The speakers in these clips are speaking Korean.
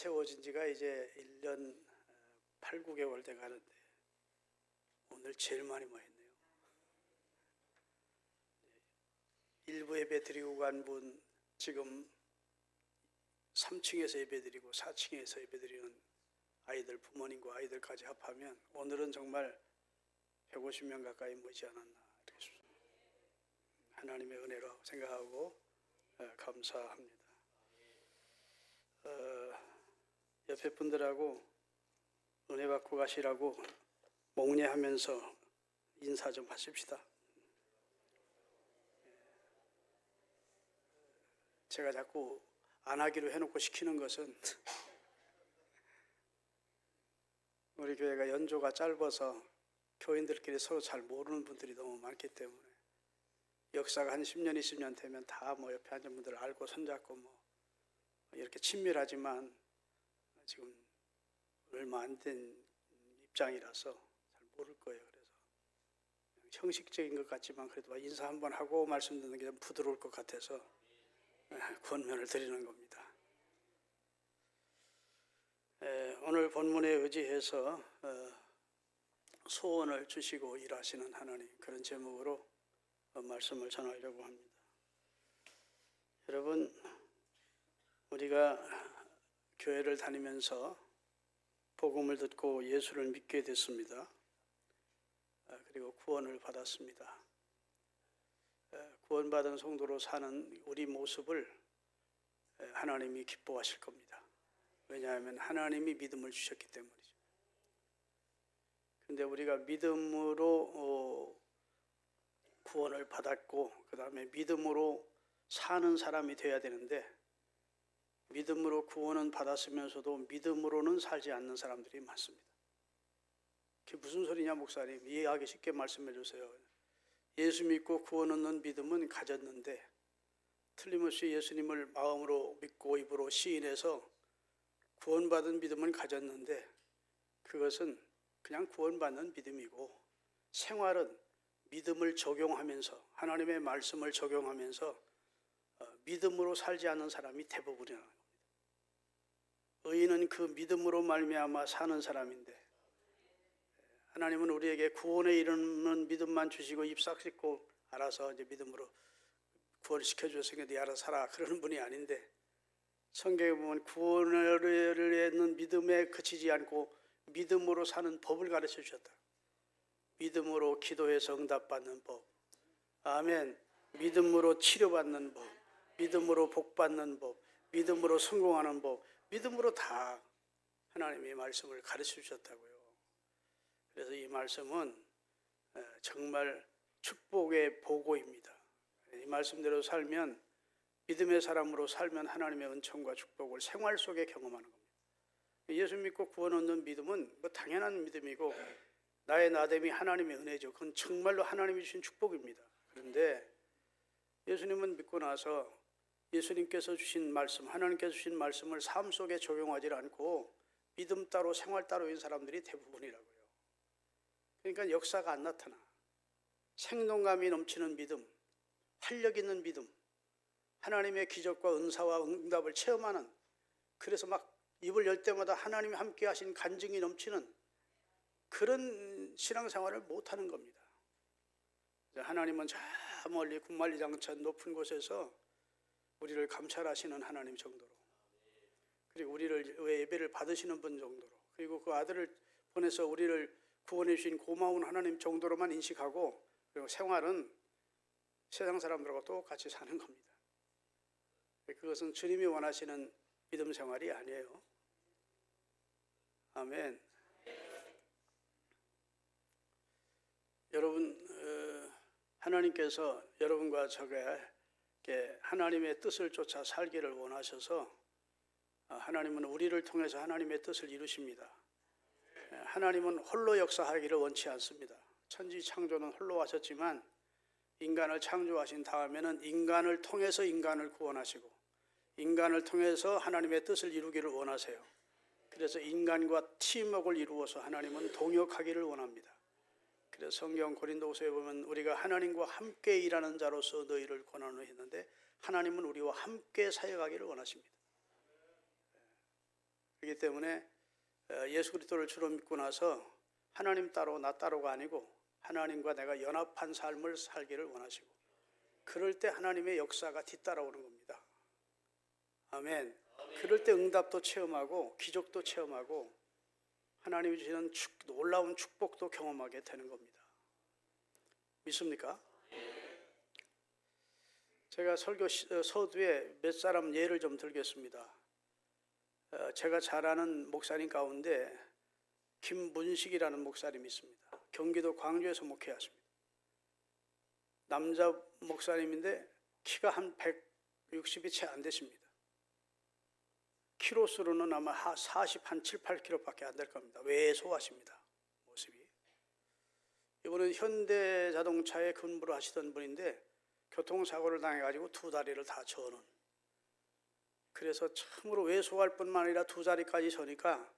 세워진 지가 이제 1년 8, 9개월 돼 가는데 오늘 제일 많이 모였네요. 일부 예배 드리고 간 분 지금 3층에서 예배 드리고 4층에서 예배 드리는 아이들 부모님과 아이들까지 합하면 오늘은 정말 150명 가까이 모이지 않았나 이렇게 싶습니다. 하나님의 은혜로 생각하고 감사합니다. 옆에 분들하고 은혜 받고 가시라고 몽례하면서 인사 좀 하십시다. 제가 자꾸 안 하기로 해놓고 시키는 것은 우리 교회가 연조가 짧아서 교인들끼리 서로 잘 모르는 분들이 너무 많기 때문에 역사가 한 10년, 20년 되면 다 뭐 옆에 앉은 분들 알고 손잡고 뭐 이렇게 친밀하지만 지금 얼마 안 된 입장이라서 잘 모를 거예요. 그래서 형식적인 것 같지만 그래도 인사 한번 하고 말씀 듣는 게 좀 부드러울 것 같아서 권면을 드리는 겁니다. 오늘 본문에 의지해서 소원을 주시고 일하시는 하나님, 그런 제목으로 말씀을 전하려고 합니다. 여러분, 우리가 교회를 다니면서 복음을 듣고 예수를 믿게 됐습니다. 그리고 구원을 받았습니다. 구원받은 성도로 사는 우리 모습을 하나님이 기뻐하실 겁니다. 왜냐하면 하나님이 믿음을 주셨기 때문이죠. 그런데 우리가 믿음으로 구원을 받았고 그 다음에 믿음으로 사는 사람이 되어야 되는데 믿음으로 구원은 받았으면서도 믿음으로는 살지 않는 사람들이 많습니다. 그게 무슨 소리냐 목사님, 이해하기 쉽게 말씀해 주세요. 예수 믿고 구원 얻는 믿음은 가졌는데 틀림없이 예수님을 마음으로 믿고 입으로 시인해서 구원받은 믿음은 가졌는데 그것은 그냥 구원받는 믿음이고 생활은 믿음을 적용하면서 하나님의 말씀을 적용하면서 믿음으로 살지 않는 사람이 대부분이라는 겁니다. 의인은 그 믿음으로 말미암아 사는 사람인데 하나님은 우리에게 구원에 이르는 믿음만 주시고 입싹 씻고 알아서 이제 믿음으로 구원시켜 주셨으니까 네 알아서 살아 그러는 분이 아닌데 성경에 보면 구원을 얻는 믿음에 그치지 않고 믿음으로 사는 법을 가르쳐 주셨다. 믿음으로 기도해서 응답받는 법, 아멘. 믿음으로 치료받는 법, 믿음으로 복받는 법, 믿음으로 성공하는 법, 믿음으로 다 하나님의 말씀을 가르쳐 주셨다고요. 그래서 이 말씀은 정말 축복의 보고입니다. 이 말씀대로 살면 믿음의 사람으로 살면 하나님의 은총과 축복을 생활 속에 경험하는 겁니다. 예수 믿고 구원 얻는 믿음은 뭐 당연한 믿음이고 나의 나됨이 하나님의 은혜죠. 그건 정말로 하나님이 주신 축복입니다. 그런데 예수님은 믿고 나서 예수님께서 주신 말씀, 하나님께서 주신 말씀을 삶 속에 적용하지 않고 믿음 따로 생활 따로인 사람들이 대부분이라고요. 그러니까 역사가 안 나타나. 생동감이 넘치는 믿음, 활력 있는 믿음, 하나님의 기적과 은사와 응답을 체험하는, 그래서 막 입을 열 때마다 하나님이 함께 하신 간증이 넘치는 그런 신앙생활을 못하는 겁니다. 하나님은 저 멀리 군만리장천 높은 곳에서 우리를 감찰하시는 하나님 정도로, 그리고 우리를 예배를 받으시는 분 정도로, 그리고 그 아들을 보내서 우리를 구원해 주신 고마운 하나님 정도로만 인식하고, 그리고 생활은 세상 사람들하고 똑같이 사는 겁니다. 그것은 주님이 원하시는 믿음 생활이 아니에요. 아멘. 여러분, 하나님께서 여러분과 저에게 하나님의 뜻을 쫓아 살기를 원하셔서 하나님은 우리를 통해서 하나님의 뜻을 이루십니다. 하나님은 홀로 역사하기를 원치 않습니다. 천지 창조는 홀로 하셨지만 인간을 창조하신 다음에는 인간을 통해서 인간을 구원하시고 인간을 통해서 하나님의 뜻을 이루기를 원하세요. 그래서 인간과 팀워크를 이루어서 하나님은 동역하기를 원합니다. 그래서 성경 고린도후서에 보면 우리가 하나님과 함께 일하는 자로서 너희를 권하노 했는데 하나님은 우리와 함께 사역하기를 원하십니다. 그렇기 때문에 예수 그리스도를 주로 믿고 나서 하나님 따로 나 따로가 아니고 하나님과 내가 연합한 삶을 살기를 원하시고, 그럴 때 하나님의 역사가 뒤따라오는 겁니다. 아멘. 그럴 때 응답도 체험하고 기적도 체험하고 하나님이 주시는 놀라운 축복도 경험하게 되는 겁니다. 믿습니까? 제가 설교 서두에 몇 사람 예를 좀 들겠습니다. 제가 잘 아는 목사님 가운데 김문식이라는 목사님이 있습니다. 경기도 광주에서 목회하십니다. 남자 목사님인데 키가 한 160이 채 안 되십니다. 키로수로는 아마 40, 한 7, 8kg밖에 안 될 겁니다. 왜소하십니다. 모습이. 이분은 현대자동차에 근무를 하시던 분인데 교통사고를 당해가지고 두 다리를 다 저는, 그래서 참으로 왜소할 뿐만 아니라 두 다리까지 저니까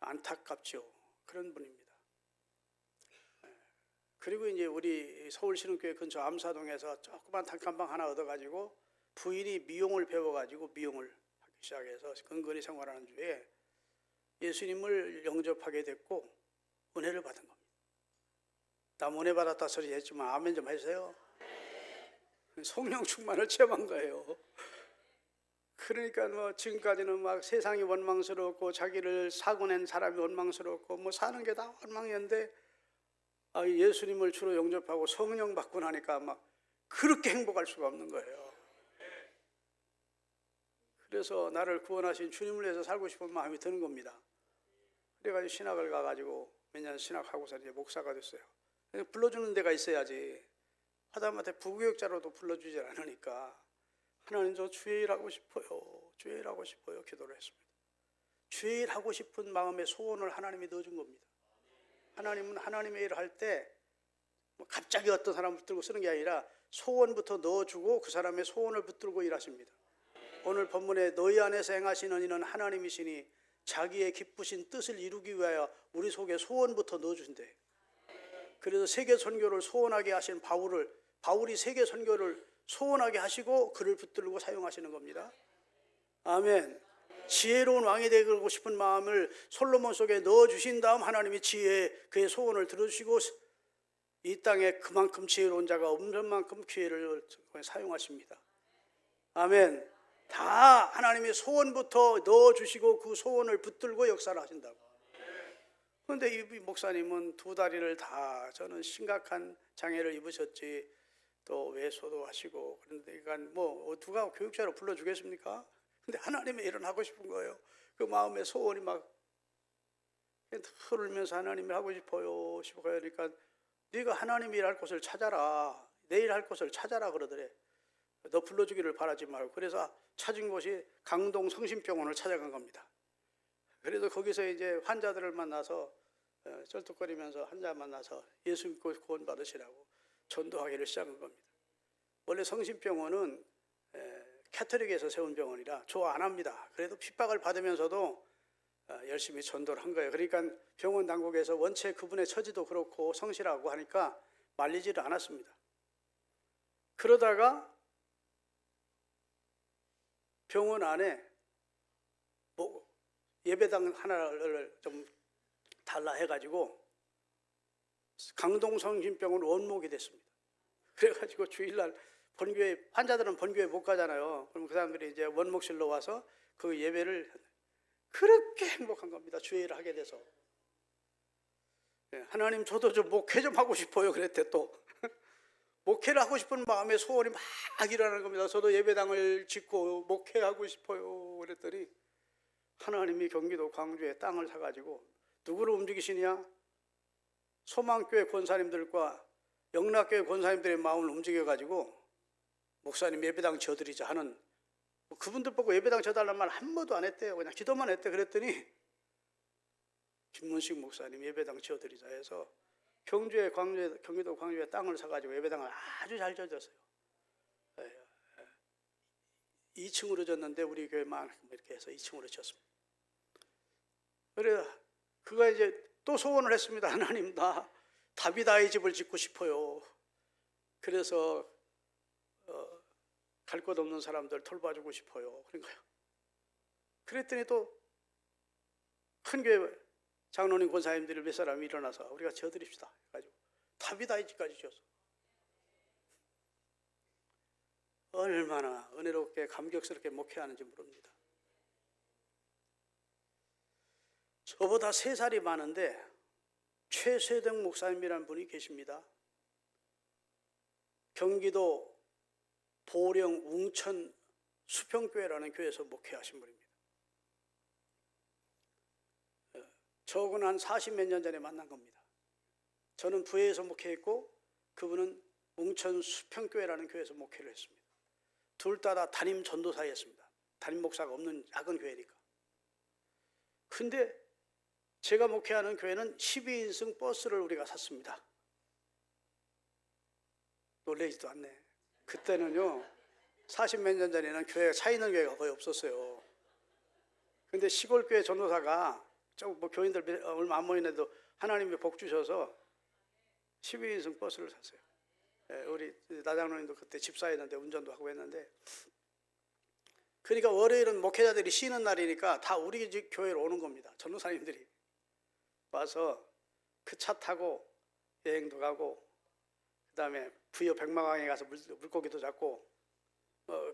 안타깝죠. 그런 분입니다. 그리고 이제 우리 서울신흥교회 근처 암사동에서 조그만 단칸방 하나 얻어가지고 부인이 미용을 배워가지고 미용을 하기 시작해서 근근히 생활하는 중에 예수님을 영접하게 됐고 은혜를 받은 겁니다. 남 은혜 받았다 소리 했지만 아멘 좀 해주세요. 성령 충만을 체험한 거예요. 그러니까 뭐 지금까지는 막 세상이 원망스럽고 자기를 사고 낸 사람이 원망스럽고 뭐 사는 게 다 원망이었는데 예수님을 주로 영접하고 성령 받고 나니까 막 그렇게 행복할 수가 없는 거예요. 그래서 나를 구원하신 주님을 위해서 살고 싶은 마음이 드는 겁니다. 그래가지고 신학을 가가지고 몇 년 신학하고서 이제 목사가 됐어요. 불러주는 데가 있어야지. 하다못해 부교육자로도 불러주지 않으니까 하나님 저 주의 일하고 싶어요. 주의 일하고 싶어요. 기도를 했습니다. 주의 일하고 싶은 마음의 소원을 하나님이 넣어준 겁니다. 하나님은 하나님의 일을 할 때 뭐 갑자기 어떤 사람을 붙들고 쓰는 게 아니라 소원부터 넣어주고 그 사람의 소원을 붙들고 일하십니다. 오늘 본문에 너희 안에서 행하시는 이는 하나님이시니 자기의 기쁘신 뜻을 이루기 위하여 우리 속에 소원부터 넣어준대. 그래서 세계 선교를 소원하게 하신 바울이 세계 선교를 소원하게 하시고 그를 붙들고 사용하시는 겁니다. 아멘. 지혜로운 왕이 되고 싶은 마음을 솔로몬 속에 넣어주신 다음 하나님이 그의 소원을 들어주시고 이 땅에 그만큼 지혜로운 자가 없는 만큼 기회를 사용하십니다. 아멘. 다 하나님의 소원부터 넣어주시고 그 소원을 붙들고 역사를 하신다고. 그런데 이 목사님은 두 다리를 다 저는 심각한 장애를 입으셨지 또 외소도 하시고 그런데 뭐 누가 교육자로 불러주겠습니까? 근데 하나님의 일은 하고 싶은 거예요. 그 마음의 소원이 막 흐르면서 하나님을 하고 싶어요. 그러니까 네가 하나님이 일할 곳을 찾아라. 내일 할 곳을 찾아라 그러더래. 너 불러주기를 바라지 말고. 그래서 찾은 곳이 강동 성심병원을 찾아간 겁니다. 그래서 거기서 이제 환자들을 만나서 쩔뚝거리면서 환자 만나서 예수 믿고 구원 받으시라고 전도하기를 시작한 겁니다. 원래 성심병원은 캐톨릭에서 세운 병원이라 좋아 안 합니다. 그래도 핍박을 받으면서도 열심히 전도를 한 거예요. 그러니까 병원 당국에서 원체 그분의 처지도 그렇고 성실하고 하니까 말리지를 않았습니다. 그러다가 병원 안에 뭐 예배당 하나를 좀 달라 해가지고 강동성심병원 원목이 됐습니다. 그래가지고 주일날 본교회 환자들은 본교회 못 가잖아요. 그럼 그 사람들이 이제 원목실로 와서 그 예배를 그렇게 행복한 겁니다. 주일을 하게 돼서. 하나님 저도 좀 목회 좀 하고 싶어요. 그랬대 또. 목회를 하고 싶은 마음에 소원이 막 일어나는 겁니다. 저도 예배당을 짓고 목회하고 싶어요. 그랬더니 하나님이 경기도 광주에 땅을 사가지고 누구를 움직이시냐? 소망교회 권사님들과 영락교회 권사님들의 마음을 움직여가지고 목사님 예배당 지어드리자 하는, 그분들 보고 예배당 지어달라는 말 한 번도 안 했대요. 그냥 기도만 했대. 그랬더니 김문식 목사님 예배당 지어드리자 해서 경기도 광주에 땅을 사가지고 예배당을 아주 잘 지어졌어요. 2층으로 졌는데 우리 교회만 이렇게 해서 2층으로 지었습니다. 그래 그가 이제 또 소원을 했습니다. 하나님 나 다비다의 집을 짓고 싶어요. 그래서 갈 곳 없는 사람들 돌봐주고 싶어요. 그러니까요. 그랬더니 또 큰 교회 장로님 권사님들이 몇 사람이 일어나서 우리가 지어드립시다 해가지고 타비다이지까지 지었어. 얼마나 은혜롭게 감격스럽게 목회하는지 모릅니다. 저보다 3살이 많은데 최세동 목사님이라는 분이 계십니다. 경기도 보령 웅천 수평교회라는 교회에서 목회하신 분입니다. 저하고는 한 40몇 년 전에 만난 겁니다. 저는 부회에서 목회했고 그분은 웅천 수평교회라는 교회에서 목회를 했습니다. 둘 다 담임 전도사였습니다. 담임 목사가 없는 작은 교회니까. 근데 제가 목회하는 교회는 12인승 버스를 우리가 샀습니다. 놀라지도 않네. 그때는요 40몇 년 전에는 교회가 차 있는 교회가 거의 없었어요. 근데 시골 교회 전도사가 뭐 교인들 얼마 안 모이는데도 하나님이 복 주셔서 12인승 버스를 샀어요. 우리 나장로님도 그때 집사였는데 운전도 하고 했는데, 그러니까 월요일은 목회자들이 쉬는 날이니까 다 우리 집 교회로 오는 겁니다. 전도사님들이 와서 그 차 타고 여행도 가고 그 다음에 부여 백마강에 가서 물고기도 잡고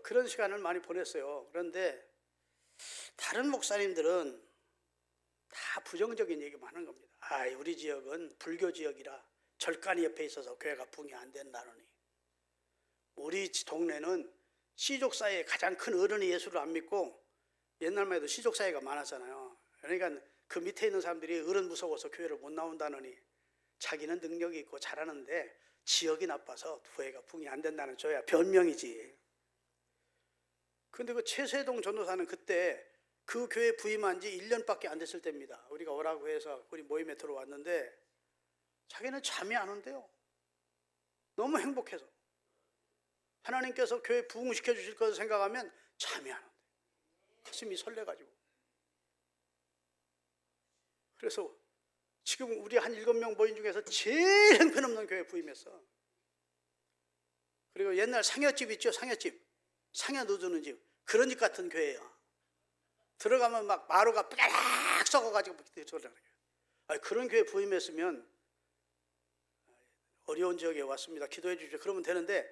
그런 시간을 많이 보냈어요. 그런데 다른 목사님들은 다 부정적인 얘기만 하는 겁니다. 우리 지역은 불교 지역이라 절간이 옆에 있어서 교회가 붕이 안 된다느니, 우리 동네는 시족 사이에 가장 큰 어른이 예수를 안 믿고, 옛날만 해도 시족 사이가 많았잖아요. 그러니까 그 밑에 있는 사람들이 어른 무서워서 교회를 못 나온다느니, 자기는 능력이 있고 잘하는데 지역이 나빠서 교회가 붕이 안 된다는 저야 변명이지. 근데 그 최세동 전도사는 그때 그 교회 부임한 지 1년밖에 안 됐을 때입니다. 우리가 오라고 해서 우리 모임에 들어왔는데 자기는 잠이 안 온대요. 너무 행복해서. 하나님께서 교회 부흥시켜 주실 것을 생각하면 잠이 안 온대요. 가슴이 설레가지고. 그래서 지금 우리 한 7명 모임 중에서 제일 형편없는 교회 부임했어. 그리고 옛날 상여집 있죠? 상여집. 상여 넣어주는 집. 그런 집 같은 교회예요. 들어가면 막 마루가 삐까락 썩어가지고 그런 교회 부임했으면 어려운 지역에 왔습니다. 기도해 주십시오. 그러면 되는데,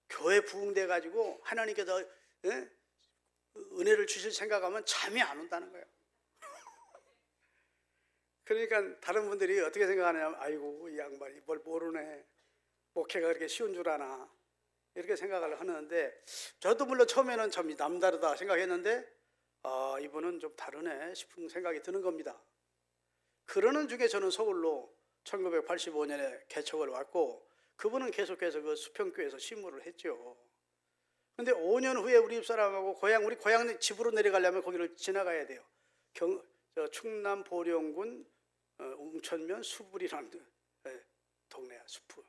교회 부흥돼 가지고 하나님께서 은혜를 주실 생각하면 잠이 안 온다는 거예요. 그러니까 다른 분들이 어떻게 생각하냐면, 아이고 이 양반이 뭘 모르네, 목회가 그렇게 쉬운 줄 아나, 이렇게 생각을 하는데, 저도 물론 처음에는 참 남다르다 생각했는데 이분은 좀 다르네 싶은 생각이 드는 겁니다. 그러는 중에 저는 서울로 1985년에 개척을 왔고, 그분은 계속해서 그 수평교회에서 심부를 했죠. 근데 5년 후에 우리 집사람하고 우리 고향 집으로 내려가려면 거기를 지나가야 돼요. 충남 보령군 웅천면 수불이라는 동네야, 수풀.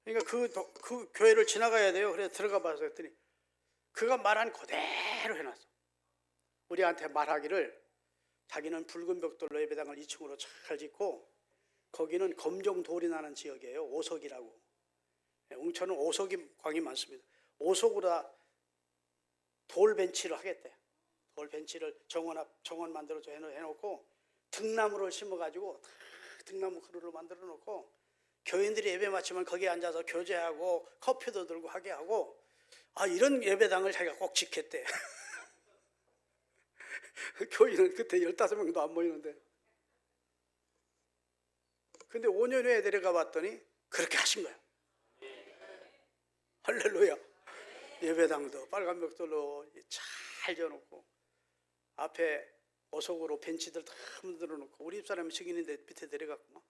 그러니까 그 교회를 지나가야 돼요. 그래서 들어가 봐서 했더니 그가 말한 그대로 해놨어. 우리한테 말하기를, 자기는 붉은 벽돌로 예배당을 2층으로 잘 짓고, 거기는 검정 돌이 나는 지역이에요. 오석이라고. 웅천은 오석이 광이 많습니다. 오석으로 돌 벤치를 하겠대. 돌 벤치를 정원 만들어서 해놓고 등나무를 심어가지고 등나무 그루를 만들어 놓고 교인들이 예배 마치면 거기에 앉아서 교제하고 커피도 들고 하게 하고, 이런 예배당을 자기가 꼭 짓겠대. 교인은 그때 15명도 안 모이는데. 근데 5년 후에 내려가 봤더니 그렇게 하신 거예요. 할렐루야. 예배당도 빨간 벽돌로 잘 지어놓고, 앞에 오석으로 벤치들 다 만들어 놓고, 우리 집사람이 증인인데 밑에 내려갔구만.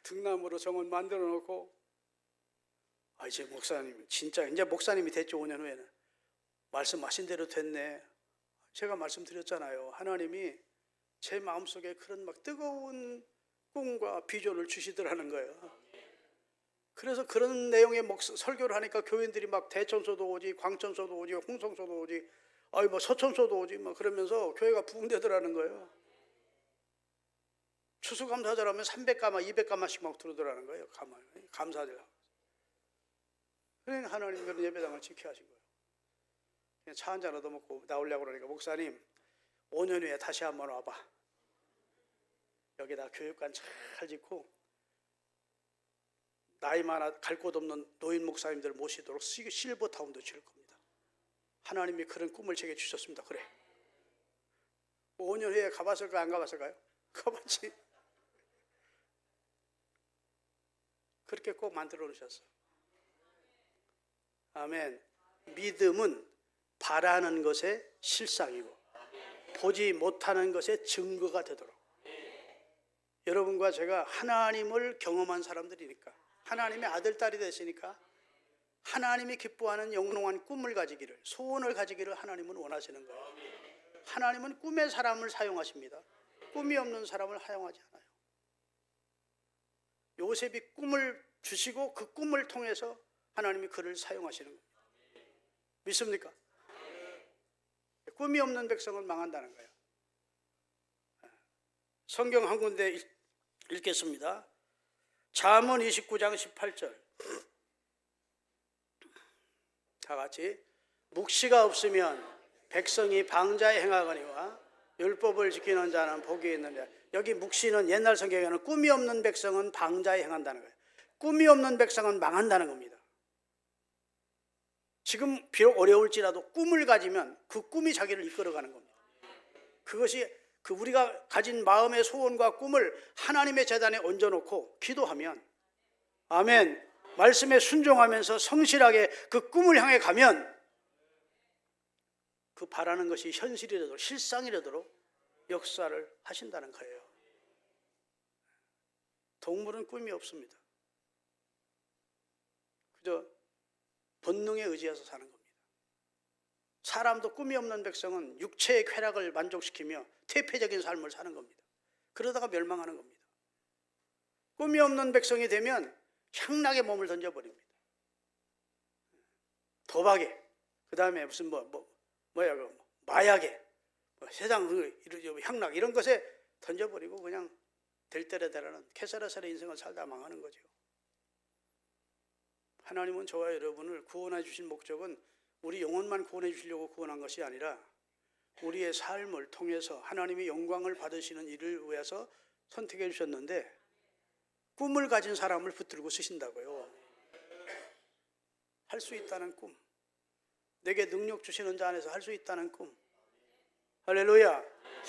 등나무로 정원 만들어 놓고, 이제 목사님 진짜 이제 목사님이 됐죠. 5년 후에는 말씀하신 대로 됐네. 제가 말씀드렸잖아요. 하나님이 제 마음속에 그런 막 뜨거운 꿈과 비전을 주시더라는 거예요. 그래서 그런 내용의 설교를 하니까 교인들이 막 대천소도 오지, 광천소도 오지, 홍성소도 오지, 뭐 서천소도 오지, 막 그러면서 교회가 부흥되더라는 거예요. 추수감사절하면 300가마, 200가마씩 막 들어오더라는 거예요. 감사절. 그러니까 하나님 그런 예배당을 지켜 하신 거예요. 차 한잔 얻어먹고 나오려고 그러니까, 목사님 5년 후에 다시 한번 와봐. 여기다 교육관 잘 짓고 나이 많아 갈 곳 없는 노인 목사님들 모시도록 실버타운도 지을 겁니다. 하나님이 그런 꿈을 제게 주셨습니다. 그래. 5년 후에 가봤을까요? 안 가봤을까요? 가봤지. 그렇게 꼭 만들어 놓으셨어요. 아멘. 믿음은 바라는 것의 실상이고 보지 못하는 것의 증거가 되도록. 여러분과 제가 하나님을 경험한 사람들이니까, 하나님의 아들, 딸이 됐으니까 하나님이 기뻐하는 영롱한 꿈을 가지기를, 소원을 가지기를 하나님은 원하시는 거예요. 하나님은 꿈의 사람을 사용하십니다. 꿈이 없는 사람을 사용하지 않아요. 요셉이 꿈을 주시고 그 꿈을 통해서 하나님이 그를 사용하시는 겁니다. 믿습니까? 꿈이 없는 백성은 망한다는 거예요. 성경 한 군데 읽겠습니다. 잠언 29장 18절. 다 같이. 묵시가 없으면 백성이 방자에 행하거니와 율법을 지키는 자는 복이 있느니라. 여기 묵시는 옛날 성경에는 꿈이 없는 백성은 방자에 행한다는 거예요. 꿈이 없는 백성은 망한다는 겁니다. 지금 비록 어려울지라도 꿈을 가지면 그 꿈이 자기를 이끌어가는 겁니다. 그것이 그 우리가 가진 마음의 소원과 꿈을 하나님의 제단에 얹어놓고 기도하면, 아멘, 말씀에 순종하면서 성실하게 그 꿈을 향해 가면 그 바라는 것이 현실이 되도록, 실상이 되도록 역사를 하신다는 거예요. 동물은 꿈이 없습니다. 그저 본능에 의지해서 사는 겁니다. 사람도 꿈이 없는 백성은 육체의 쾌락을 만족시키며 퇴폐적인 삶을 사는 겁니다. 그러다가 멸망하는 겁니다. 꿈이 없는 백성이 되면 향락에 몸을 던져버립니다. 도박에, 그 다음에 무슨 마약에, 세상 향락 이런 것에 던져버리고 그냥 될 대로 되라는 캐서라셀의 인생을 살다 망하는 거죠. 하나님은 저와 여러분을 구원해 주신 목적은 우리 영혼만 구원해 주시려고 구원한 것이 아니라 우리의 삶을 통해서 하나님의 영광을 받으시는 일을 위해서 선택해 주셨는데, 꿈을 가진 사람을 붙들고 쓰신다고요. 할 수 있다는 꿈, 내게 능력 주시는 자 안에서 할 수 있다는 꿈. 할렐루야.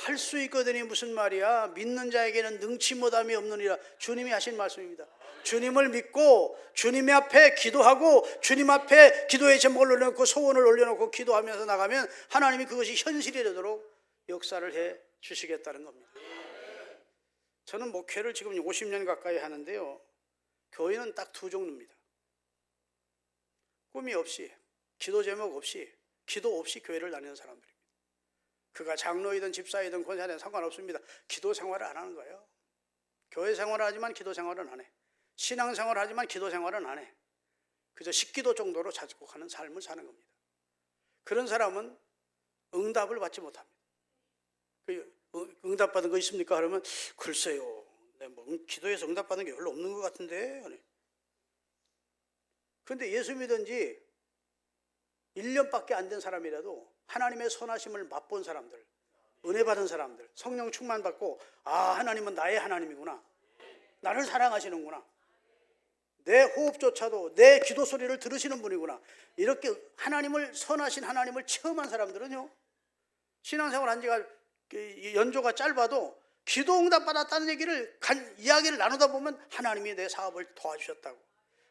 할 수 있거든이 무슨 말이야? 믿는 자에게는 능치 못함이 없느니라. 주님이 하신 말씀입니다. 주님을 믿고 주님 앞에 기도하고 주님 앞에 기도의 제목을 올려놓고 소원을 올려놓고 기도하면서 나가면 하나님이 그것이 현실이 되도록 역사를 해 주시겠다는 겁니다. 저는 목회를 지금 50년 가까이 하는데요, 교회는 딱 두 종류입니다. 꿈이 없이, 기도 제목 없이, 기도 없이 교회를 다니는 사람들입니다. 그가 장로이든 집사이든 권사이든 상관없습니다. 기도 생활을 안 하는 거예요. 교회 생활을 하지만 기도 생활은 안 해. 신앙 생활을 하지만 기도 생활은 안 해. 그저 식기도 정도로 자축하는 삶을 사는 겁니다. 그런 사람은 응답을 받지 못합니다. 응답받은 거 있습니까? 그러면 글쎄요, 기도해서 응답받은 게 별로 없는 것 같은데. 그런데 예수 믿은 지 1년밖에 안 된 사람이라도 하나님의 선하심을 맛본 사람들, 은혜 받은 사람들, 성령 충만 받고, 아, 하나님은 나의 하나님이구나, 나를 사랑하시는구나, 내 호흡조차도 내 기도 소리를 들으시는 분이구나, 이렇게 하나님을, 선하신 하나님을 체험한 사람들은요, 신앙생활 한 지가 연조가 짧아도 기도 응답 받았다는 이야기를 나누다 보면 하나님이 내 사업을 도와주셨다고,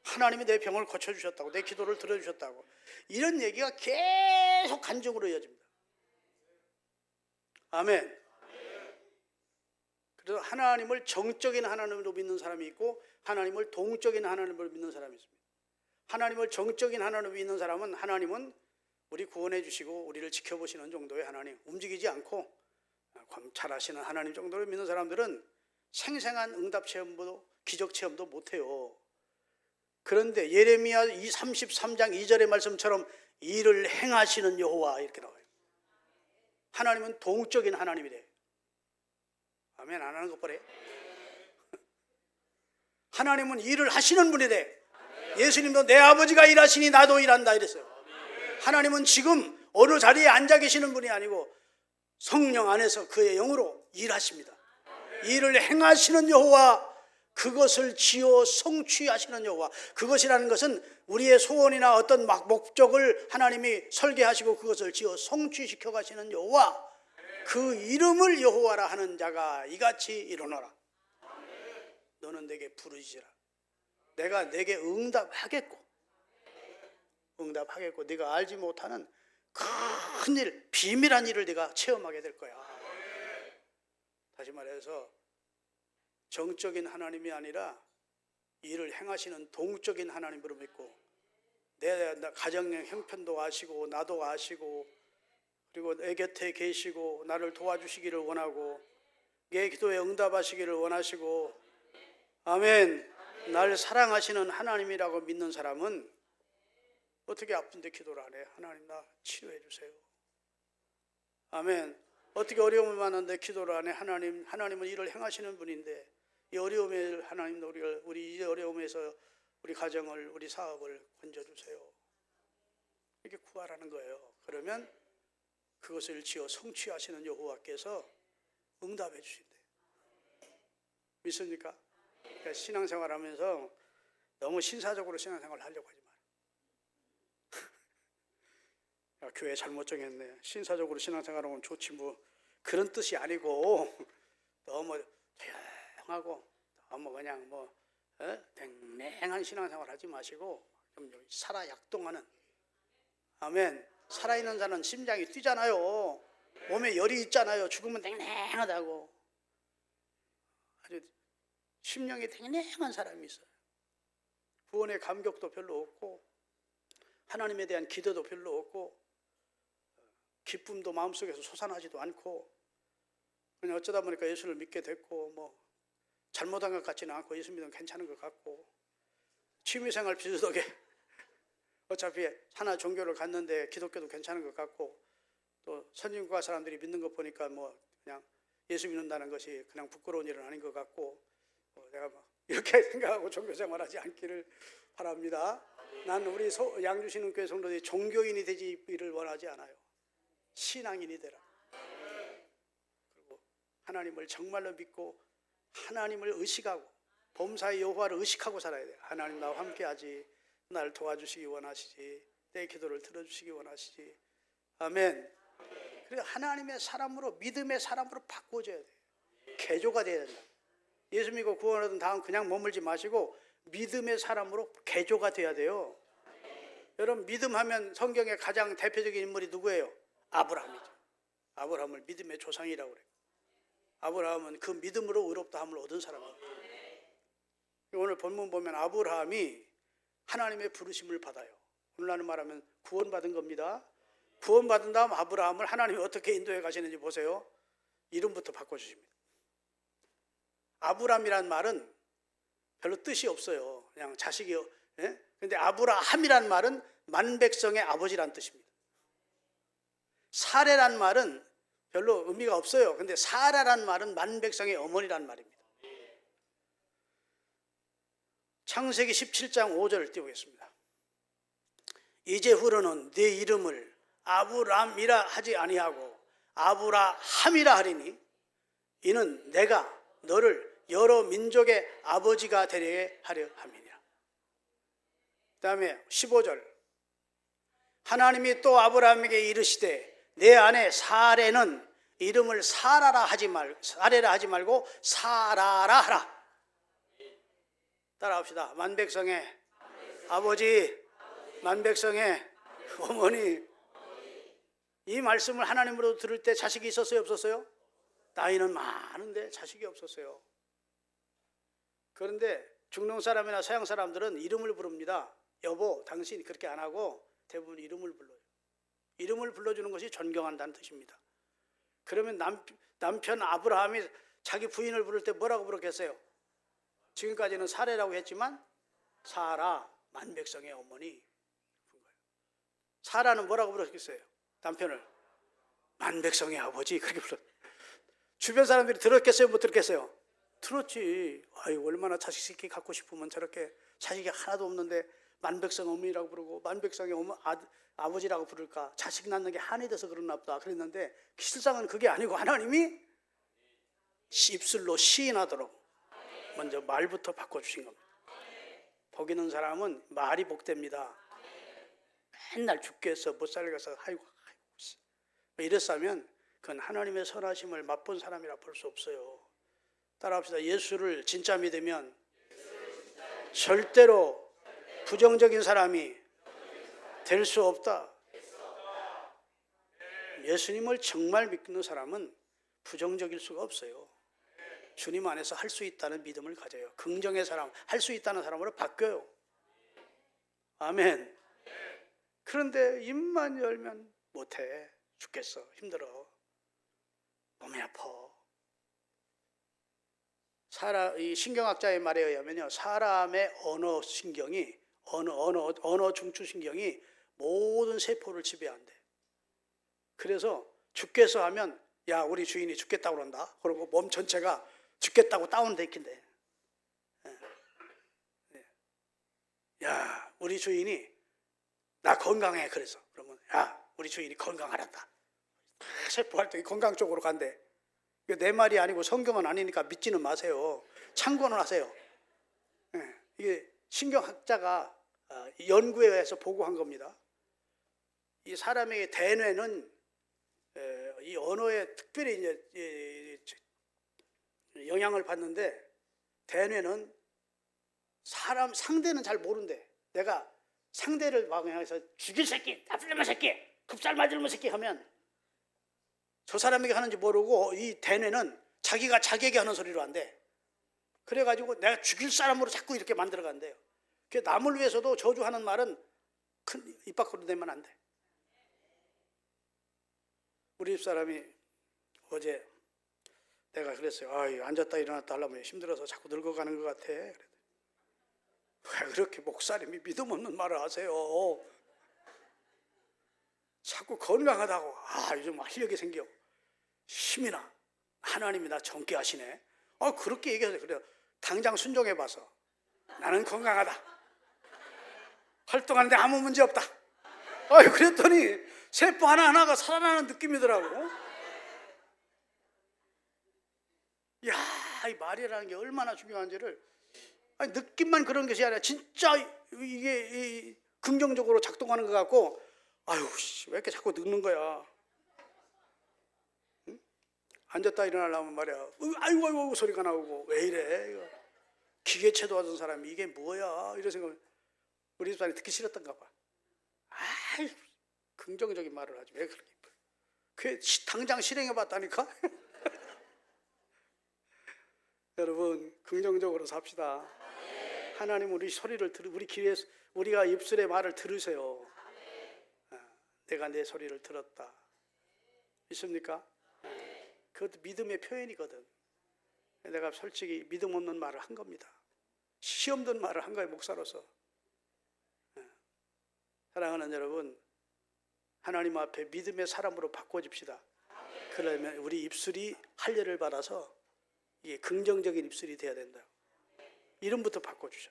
하나님이 내 병을 고쳐주셨다고, 내 기도를 들어주셨다고, 이런 얘기가 계속 간증으로 이어집니다. 아멘. 그래서 하나님을 정적인 하나님으로 믿는 사람이 있고 하나님을 동적인 하나님으로 믿는 사람이 있습니다. 하나님을 정적인 하나님으로 믿는 사람은 하나님은 우리 구원해 주시고 우리를 지켜보시는 정도의 하나님, 움직이지 않고 관찰하시는 하나님 정도로 믿는 사람들은 생생한 응답 체험도 기적 체험도 못해요. 그런데 예레미야 33장 2절의 말씀처럼 일을 행하시는 여호와 이렇게 나와요. 하나님은 동적인 하나님이래. 아멘. 안 하는 것 보래. 하나님은 일을 하시는 분이래. 예수님도 내 아버지가 일하시니 나도 일한다 이랬어요. 하나님은 지금 어느 자리에 앉아 계시는 분이 아니고 성령 안에서 그의 영으로 일하십니다. 일을 행하시는 여호와, 그것을 지어 성취하시는 여호와. 그것이라는 것은 우리의 소원이나 어떤 목적을 하나님이 설계하시고 그것을 지어 성취시켜 가시는 여호와, 그 이름을 여호와라 하는 자가 이같이 이르노라. 너는 내게 부르짖으라. 내가 내게 응답하겠고 네가 알지 못하는 큰 일, 비밀한 일을 네가 체험하게 될 거야. 다시 말해서 정적인 하나님이 아니라 일을 행하시는 동적인 하나님으로 믿고, 내 가정의 형편도 아시고 나도 아시고, 그리고 내 곁에 계시고 나를 도와주시기를 원하고 내 기도에 응답하시기를 원하시고, 아멘, 날 사랑하시는 하나님이라고 믿는 사람은 어떻게 아픈데 기도를 안 해? 하나님 나 치료해 주세요. 아멘. 어떻게 어려움을 만났는데 기도를 안 해? 하나님은 일을 행하시는 분인데 이 어려움에 하나님 우리 이 어려움에서 우리 가정을, 우리 사업을 건져주세요. 이렇게 구하라는 거예요. 그러면 그것을 지어 성취하시는 여호와께서 응답해 주신대요. 믿습니까? 그러니까 신앙생활하면서 너무 신사적으로 신앙생활을 하려고 하지 마라. 교회 잘못 정했네. 신사적으로 신앙생활하면 좋지 뭐, 그런 뜻이 아니고 너무 조용하고 너무 그냥 냉랭한 신앙생활 하지 마시고 좀 살아 약동하는, 아멘. 살아있는 자는 심장이 뛰잖아요. 몸에 열이 있잖아요. 죽으면 냉랭하다고. 아주 심령이 냉랭한 사람이 있어요. 구원의 감격도 별로 없고 하나님에 대한 기대도 별로 없고 기쁨도 마음속에서 솟아나지도 않고, 그냥 어쩌다 보니까 예수를 믿게 됐고 잘못한 것 같지는 않고 예수 믿으면 괜찮은 것 같고, 취미생활 비슷하게 어차피 하나 종교를 갔는데 기독교도 괜찮은 것 같고, 또 선진국가 사람들이 믿는 거 보니까 그냥 예수 믿는다는 것이 그냥 부끄러운 일은 아닌 것 같고, 내가 이렇게 생각하고 종교생활하지 않기를 바랍니다. 난 우리 양주신흥교회 성도들이 종교인이 되기를 원하지 않아요. 신앙인이 되라. 그리고 하나님을 정말로 믿고 하나님을 의식하고 범사의 여호와를 의식하고 살아야 돼요. 하나님 나와 함께하지, 나를 도와주시기 원하시지, 내 기도를 들어주시기 원하시지. 아멘. 그래서 하나님의 사람으로, 믿음의 사람으로 바꿔줘야 돼요. 개조가 돼야 된다. 예수 믿고 구원하던 다음 그냥 머물지 마시고 믿음의 사람으로 개조가 돼야 돼요. 여러분, 믿음하면 성경의 가장 대표적인 인물이 누구예요? 아브라함이죠. 아브라함을 믿음의 조상이라고 그래요. 아브라함은 그 믿음으로 의롭다함을 얻은 사람입니다. 오늘 본문 보면 아브라함이 하나님의 부르심을 받아요. 오늘날은 말하면 구원받은 겁니다. 구원받은 다음 아브라함을 하나님이 어떻게 인도해 가시는지 보세요. 이름부터 바꿔주십니다. 아브람이란 말은 별로 뜻이 없어요. 그냥 자식이요. 근데 아브라함이란 말은 만백성의 아버지란 뜻입니다. 사레란 말은 별로 의미가 없어요. 근데 사라란 말은 만백성의 어머니란 말입니다. 창세기 17장 5절을 띄우겠습니다. 이제후로는 네 이름을 아브람이라 하지 아니하고 아브라함이라 하리니 이는 내가 너를 여러 민족의 아버지가 되게 하려 함이니라. 그 다음에 15절, 하나님이 또 아브라함에게 이르시되 내 아내 사레는 이름을 사라라 하지 말고 사라라 하라. 따라합시다. 만백성의 아버지, 만백성의 어머니. 이 말씀을 하나님으로 들을 때 자식이 있었어요, 없었어요? 나이는 많은데 자식이 없었어요. 그런데 중동 사람이나 서양 사람들은 이름을 부릅니다. 여보, 당신 그렇게 안 하고 대부분 이름을 불러요. 이름을 불러주는 것이 존경한다는 뜻입니다. 그러면 남편 아브라함이 자기 부인을 부를 때 뭐라고 부르겠어요? 지금까지는 사레라고 했지만 사라, 만백성의 어머니. 사라는 뭐라고 부르겠어요? 남편을 만백성의 아버지, 그렇게 불렀어요. 주변 사람들이 들었겠어요, 못 들었겠어요? 들었지. 아유, 얼마나 자식 새끼 갖고 싶으면 저렇게 자식이 하나도 없는데 만백성 어머니라고 부르고 만백성의 아버지라고 부를까? 자식 낳는 게 한이 돼서 그러나 보다 그랬는데 실상은 그게 아니고 하나님이 입술로 시인하도록 먼저 말부터 바꿔주신 겁니다. 복 있는 사람은 말이 복됩니다. 맨날 죽게 해서 못 살겠어 아이고 이랬으면 그건 하나님의 선하심을 맛본 사람이라 볼 수 없어요. 따라합시다. 예수를 진짜 믿으면 절대로 부정적인 사람이 될 수 없다. 예수님을 정말 믿는 사람은 부정적일 수가 없어요. 주님 안에서 할 수 있다는 믿음을 가져요. 긍정의 사람, 할 수 있다는 사람으로 바뀌어요. 아멘. 그런데 입만 열면 못해. 죽겠어. 힘들어. 몸이 아파. 이 신경학자의 말에 의하면요, 사람의 언어 신경이 언어 중추 신경이 모든 세포를 지배한대. 그래서 죽겠어 하면 야 우리 주인이 죽겠다고 그런다. 그리고 몸 전체가 죽겠다고 다운돼 있긴데. 야 우리 주인이 나 건강해 그래서 그러면 야 우리 주인이 건강하란다. 세포 활동이 건강 쪽으로 간대. 내 말이 아니고 성경은 아니니까 믿지는 마세요. 참고는 하세요. 이게 신경학자가 연구에 의해서 보고한 겁니다. 이 사람의 대뇌는 이 언어에 특별히 이제 영향을 받는데 대뇌는 사람 상대는 잘 모른대. 내가 상대를 방향해서 죽일 새끼, 나쁜 놈의 새끼, 급살 맞을 놈의 새끼 하면 저 사람에게 하는지 모르고 이 대뇌는 자기가 자기에게 하는 소리로 한대. 그래가지고 내가 죽일 사람으로 자꾸 이렇게 만들어간대요. 남을 위해서도 저주하는 말은 큰 입 밖으로 내면 안 돼. 우리 집사람이 어제 내가 그랬어요. 앉았다 일어났다 하려면 힘들어서 자꾸 늙어가는 것 같아. 왜 그렇게 목사님이 믿음 없는 말을 하세요? 자꾸 건강하다고. 요즘 활력이 생겨. 힘이나 하나님이 나 젊게 하시네. 그렇게 얘기하세요. 그래요. 당장 순종해봐서 나는 건강하다. 활동하는데 아무 문제 없다. 그랬더니 세포 하나하나가 살아나는 느낌이더라고. 이 말이라는 게 얼마나 중요한지를 느낌만 그런 것이 아니라 진짜 이게 긍정적으로 작동하는 것 같고 왜 이렇게 자꾸 늙는 거야. 응? 앉았다 일어나려면 말이야 아이고 소리가 나오고 왜 이래 이거. 기계체도 하던 사람이 이게 뭐야 이런 생각. 우리 집사람이 듣기 싫었던가 봐. 긍정적인 말을 하지 왜 그렇게 그 당장 실행해 봤다니까. 여러분 긍정적으로 삽시다. 하나님 우리 소리를 우리 귀에 우리가 입술의 말을 들으세요. 내가 내 소리를 들었다. 있습니까? 그것도 믿음의 표현이거든. 내가 솔직히 믿음 없는 말을 한 겁니다. 시험 든 말을 한 거예요, 목사로서. 사랑하는 여러분, 하나님 앞에 믿음의 사람으로 바꿔집시다. 그러면 우리 입술이 할례를 받아서 이게 긍정적인 입술이 돼야 된다. 이름부터 바꿔주셔.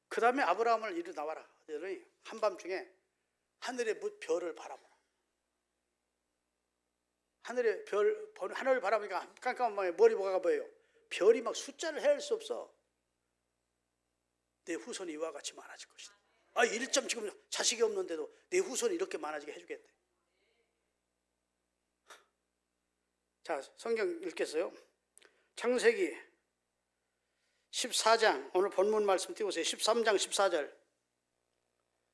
그 다음에 아브라함을 이리 나와라. 한밤중에 하늘의 별을 바라보라. 하늘의 하늘을 바라보니까 깜깜한 밤에 머리가 보여요. 별이 막 숫자를 헤아릴 수 없어. 내 후손이 이와 같이 많아질 것이다. 1점 지금 자식이 없는데도 내 후손이 이렇게 많아지게 해주겠대. 자, 성경 읽겠어요. 창세기 14장, 오늘 본문 말씀 띄우세요. 13장 14절.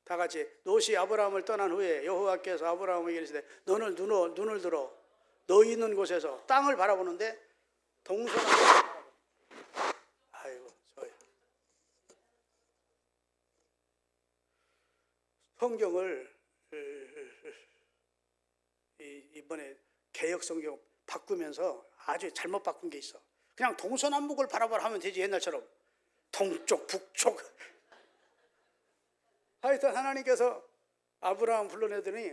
다 같이. 롯이 아브라함을 떠난 후에 여호와께서 아브라함에게 이르시되 너는 눈을 들어 너 있는 곳에서 땅을 바라보는데 동서남북을 바라보라. 아이고 저희 성경을 이번에 개역 성경 바꾸면서 아주 잘못 바꾼 게 있어. 그냥 동서남북을 바라보라 하면 되지. 옛날처럼 동쪽 북쪽. 하여튼 하나님께서 아브라함 불러내더니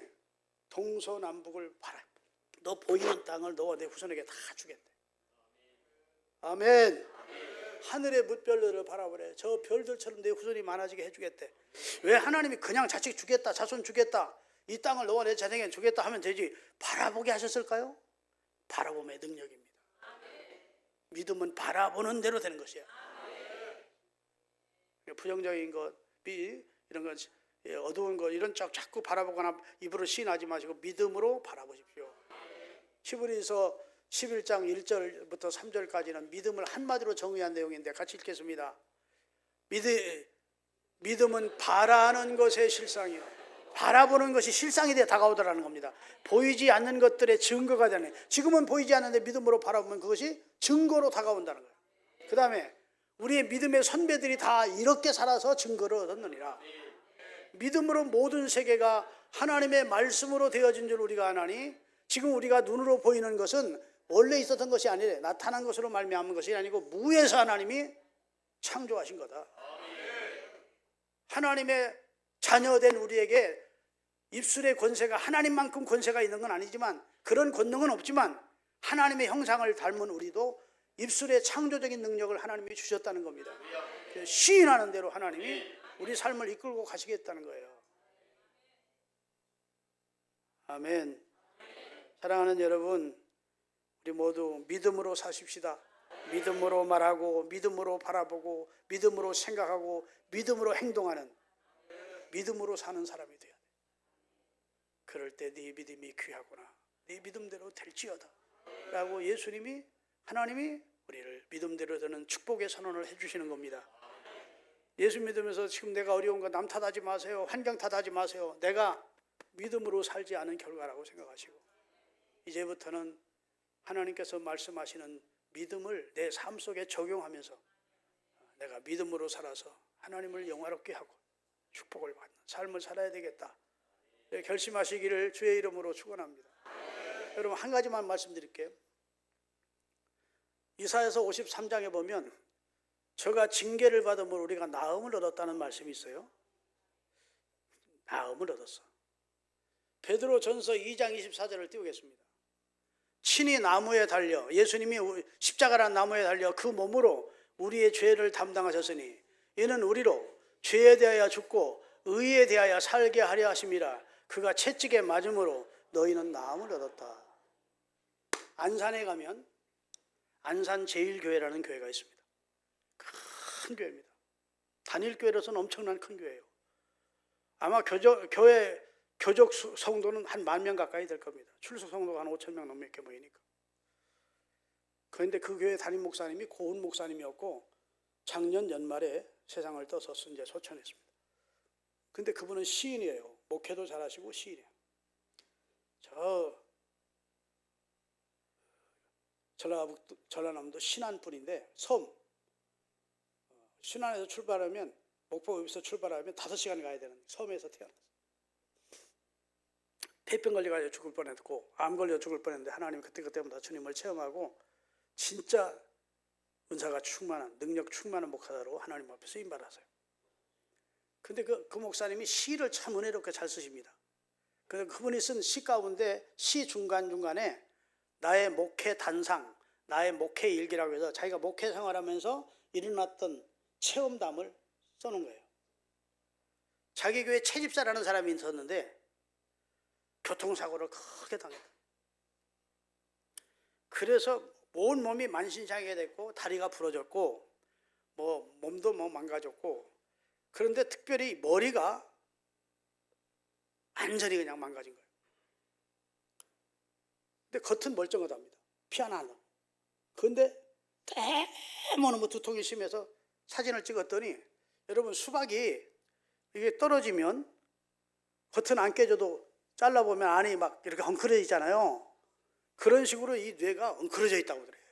동서남북을 바라. 너 보이는 땅을 너와 내 후손에게 다 주겠대. 아멘. 하늘의 뭇별들을 바라보래. 저 별들처럼 내 후손이 많아지게 해주겠대. 왜 하나님이 그냥 자식 주겠다, 자손 주겠다, 이 땅을 너와 내 자녀에게 주겠다 하면 되지 바라보게 하셨을까요? 바라봄의 능력입니다. 믿음은 바라보는 대로 되는 것이야. 부정적인 것, 이런 것, 어두운 것 이런 쪽 자꾸 바라보거나 입으로 시인하지 마시고 믿음으로 바라보십시오. 히브리서 11장 1절부터 3절까지는 믿음을 한마디로 정의한 내용인데 같이 읽겠습니다. 믿음은 바라는 것의 실상이요, 바라보는 것이 실상이 되어 다가오더라는 겁니다. 보이지 않는 것들의 증거가 되는, 지금은 보이지 않는데 믿음으로 바라보면 그것이 증거로 다가온다는 거예요. 그 다음에 우리의 믿음의 선배들이 다 이렇게 살아서 증거를 얻었느니라. 믿음으로 모든 세계가 하나님의 말씀으로 되어진 줄 우리가 아나니, 지금 우리가 눈으로 보이는 것은 원래 있었던 것이 아니라 나타난 것으로 말미암은 것이 아니고 무에서 하나님이 창조하신 거다. 하나님의 자녀된 우리에게 입술의 권세가 하나님만큼 권세가 있는 건 아니지만, 그런 권능은 없지만 하나님의 형상을 닮은 우리도 입술의 창조적인 능력을 하나님이 주셨다는 겁니다. 시인하는 대로 하나님이 우리 삶을 이끌고 가시겠다는 거예요. 아멘. 사랑하는 여러분, 우리 모두 믿음으로 사십시다. 믿음으로 말하고, 믿음으로 바라보고, 믿음으로 생각하고, 믿음으로 행동하는, 믿음으로 사는 사람이 돼야 돼. 그럴 때 네 믿음이 귀하구나, 네 믿음대로 될지어다 라고 예수님이, 하나님이 우리를 믿음대로 되는 축복의 선언을 해주시는 겁니다. 예수 믿으면서 지금 내가 어려운 거 남 탓하지 마세요. 환경 탓하지 마세요. 내가 믿음으로 살지 않은 결과라고 생각하시고, 이제부터는 하나님께서 말씀하시는 믿음을 내 삶 속에 적용하면서 내가 믿음으로 살아서 하나님을 영화롭게 하고 축복을 받는 삶을 살아야 되겠다, 결심하시기를 주의 이름으로 축원합니다. 여러분, 한 가지만 말씀드릴게요. 이사야서 53장에 보면 저가 징계를 받음으로 우리가 나음을 얻었다는 말씀이 있어요. 나음을 얻었어. 베드로전서 2장 24절을 띄우겠습니다. 친히 나무에 달려, 예수님이 십자가란 나무에 달려 그 몸으로 우리의 죄를 담당하셨으니 이는 우리로 죄에 대하여 죽고 의에 대하여 살게 하려 하심이라. 그가 채찍에 맞음으로 너희는 나음을 얻었다. 안산에 가면 안산 제일교회라는 교회가 있습니다. 큰 교회입니다. 단일교회로서는 엄청난 큰 교회예요. 아마 교적 성도는 한 10,000명 가까이 될 겁니다. 출석 성도가 한 5,000명 넘게 모이니까. 그런데 그 교회 담임 목사님이 고은 목사님이었고 작년 연말에 세상을 떠서 이제 소천했습니다. 근데 그분은 시인이에요. 목회도 잘하시고 시인이에요. 전라남도 신안 분인데, 섬 신안에서 출발하면, 목포에서 출발하면 5시간 가야 되는 섬에서 태어났어요. 폐병 걸려가지고 죽을 뻔했고 암 걸려 죽을 뻔했는데 하나님 그때부터 주님을 체험하고 진짜 은사가 충만한, 능력 충만한 목사로 하나님 앞에 쓰임받았어요. 근데 그 목사님이 시를 참 은혜롭게 잘 쓰십니다. 그래서 그분이 쓴 시 가운데 시 중간중간에 나의 목회 단상, 나의 목회 일기라고 해서 자기가 목회 생활하면서 일어났던 체험담을 써놓은 거예요. 자기 교회 채집사라는 사람이 있었는데 교통사고를 크게 당했다. 그래서 온 몸이 만신창이가 됐고 다리가 부러졌고 몸도 망가졌고, 그런데 특별히 머리가 완전히 그냥 망가진 거예요. 근데 겉은 멀쩡하답니다. 피 하나 안 나고. 그런데 때문에 두통이 심해서 사진을 찍었더니, 여러분 수박이 이게 떨어지면 겉은 안 깨져도 잘라보면 안이 막 이렇게 엉클어져 있잖아요. 그런 식으로 이 뇌가 엉클어져 있다고 그래요.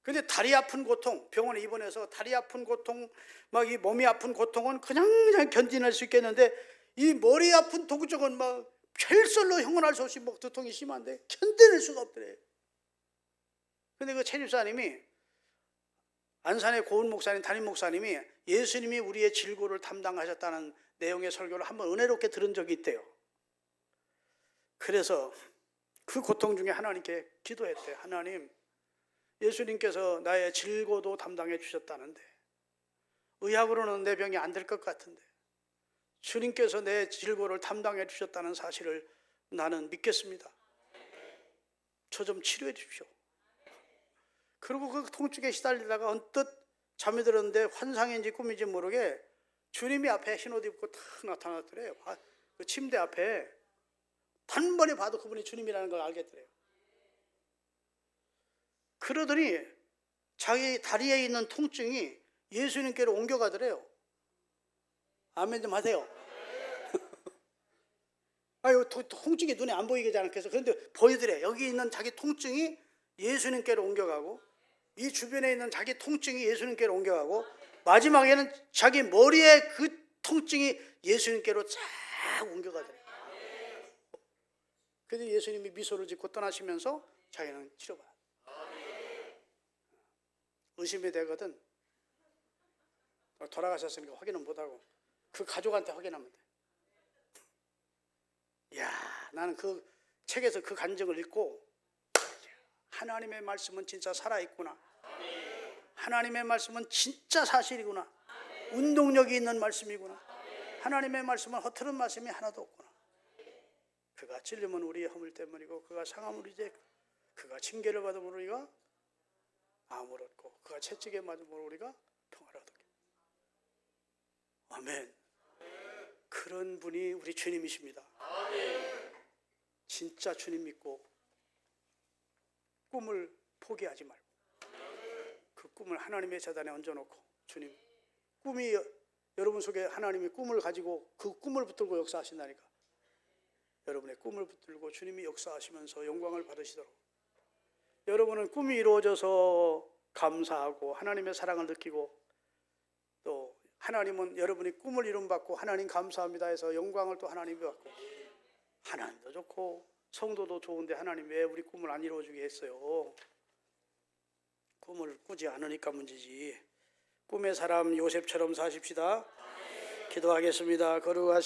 근데 다리 아픈 고통, 병원에 입원해서 다리 아픈 고통, 막 이 몸이 아픈 고통은 그냥 견디낼 수 있겠는데, 이 머리 아픈 통증은 막 혈설로 형언할 수 없이 목 두통이 심한데 견뎌낼 수가 없더래요. 근데 그 채집사님이, 안산의 고은 목사님, 담임 목사님이 예수님이 우리의 질고를 담당하셨다는 내용의 설교를 한번 은혜롭게 들은 적이 있대요. 그래서 그 고통 중에 하나님께 기도했대요. 하나님, 예수님께서 나의 질고도 담당해 주셨다는데, 의학으로는 내 병이 안 될 것 같은데 주님께서 내 질고를 담당해 주셨다는 사실을 나는 믿겠습니다. 저 좀 치료해 주십시오. 그리고 그 통증에 시달리다가 언뜻 잠이 들었는데 환상인지 꿈인지 모르게 주님이 앞에 흰옷 입고 탁 나타났더래요. 그 침대 앞에 단번에 봐도 그분이 주님이라는 걸 알겠더래요. 그러더니 자기 다리에 있는 통증이 예수님께로 옮겨가더래요. 아멘 좀 하세요. 아유, 통증이 눈에 안 보이게 잘 않겠어. 그런데 보이더래. 여기 있는 자기 통증이 예수님께로 옮겨가고, 이 주변에 있는 자기 통증이 예수님께로 옮겨가고, 마지막에는 자기 머리에 그 통증이 예수님께로 쫙 옮겨가더래. 그래서 예수님이 미소를 짓고 떠나시면서 자기는 치료받아. 의심이 되거든. 돌아가셨으니까 확인은 못하고 그 가족한테 확인하면 돼. 이야, 나는 그 책에서 그 간증을 읽고 하나님의 말씀은 진짜 살아있구나. 하나님의 말씀은 진짜 사실이구나. 운동력이 있는 말씀이구나. 하나님의 말씀은 허투른 말씀이 하나도 없구나. 그가 찔림은 우리의 허물 때문이고 그가 상함은 우리의, 그가 징계를 받음으로 우리가 암을 얻고 그가 채찍에 맞음으로 우리가 평화를 얻게. 아멘. 그런 분이 우리 주님이십니다. 진짜 주님 믿고 꿈을 포기하지 말고 그 꿈을 하나님의 재단에 얹어놓고, 주님, 꿈이 여러분 속에 하나님이 꿈을 가지고 그 꿈을 붙들고 역사하신다니까. 여러분의 꿈을 붙들고 주님이 역사하시면서 영광을 받으시도록, 여러분은 꿈이 이루어져서 감사하고 하나님의 사랑을 느끼고, 또 하나님은 여러분이 꿈을 이룸받고 하나님 감사합니다 해서 영광을 또 하나님이 받고, 하나님도 좋고 성도도 좋은데 하나님 왜 우리 꿈을 안 이루어주게 했어요? 꿈을 꾸지 않으니까 문제지. 꿈의 사람 요셉처럼 사십시다. 기도하겠습니다. 거룩하신